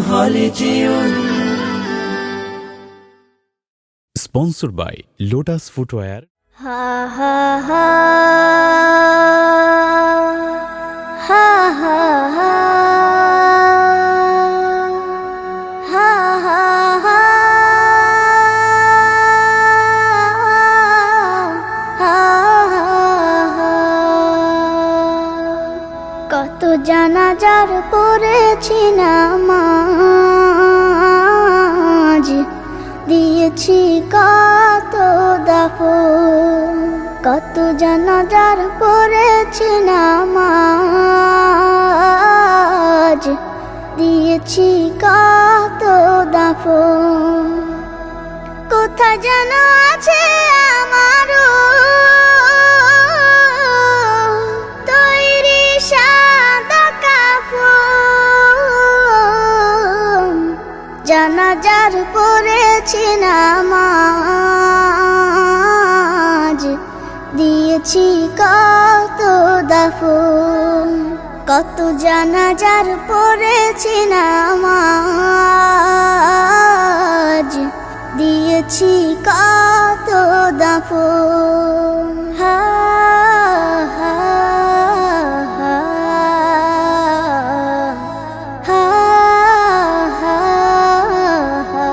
خالديون. Sponsored by Lotus Footwear. Ha ha ha ha ha ha ha ha ha কত জানাজার পড়েছি নামাজ, দিয়েছি কত দাফন। কত জানাজার পড়েছি নামাজ, দিয়েছি কত দাফন। কোথায় যেন আছে আমারও তৈরি সাদা কাফন। জানাজার পড়েছি নামাজ, দিয়েছি কত দাফন। কত জানাজার পড়েছি নামাজ, দিয়েছি কত দাফন। হা হা হা হা হা হা।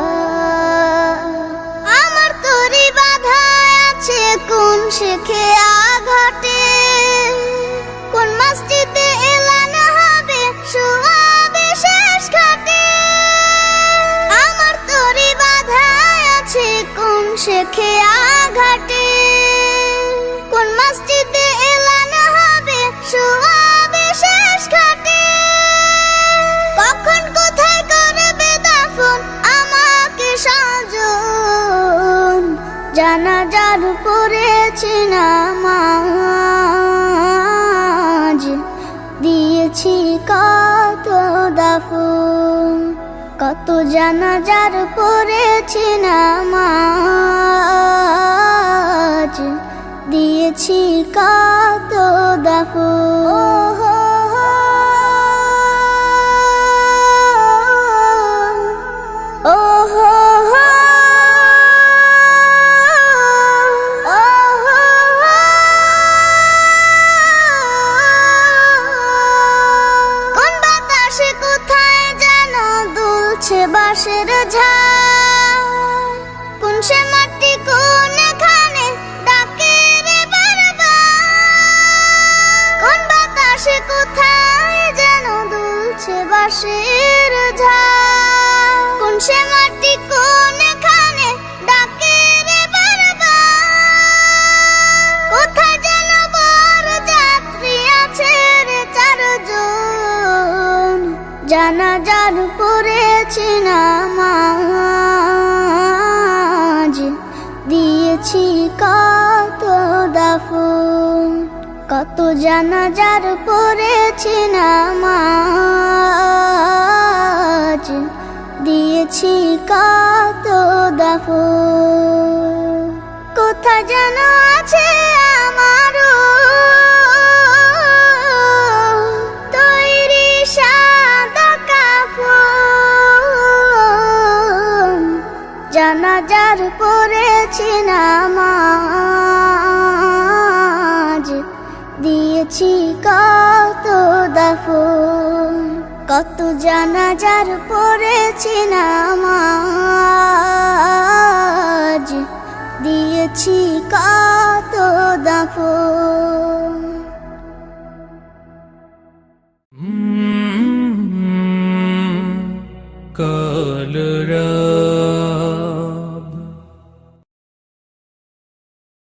আমার তরি বাঁধা আছে কোন শেখে আঘাটে, কোন মসজিদে এলান হবে শোয়াবে শেষ ঘাটে। আমার তরি বাঁধা আছে কোন শেখে আঘাটে, কোন মসজিদে এলান হবে শোয়াবে শেষ ঘাটে। কখন কোথায় করবে দাফন আমাকে সাজন। জানাজার পড়েছি নামাজ, দিয়েছি কত দাফন। কত জানাজার পড়েছি নামাজ, দিয়েছি কত দাফন। ও হো হো কোন বাতাসে কোথায় যেন দুলছে বাঁশের ঝাড়, কোন সে মাটি কোনখানে ডাকে রে বারবার। কোন বাতাসে কোথায় যেন দুলছে বাঁশের ঝাড়, কোন সে মাটি কোনখানে ডাকে রে বারবার। কোথায় যেন বর যাত্রী আছে রে চারজন। জানাজার পড়েছি নামাজ, দিয়েছি কত দাফন। কত জানাজার পড়েছি নামাজ, দিয়েছি কত দাফন। কোথায় যেন আছে আমারও তৈরি সাদা কাফন। জানাজার পড়েছি নামাজ, দিয়েছি কত দাফন। কত জানাজার পড়েছি নামাজ, দিয়েছি কত দাফন। কাল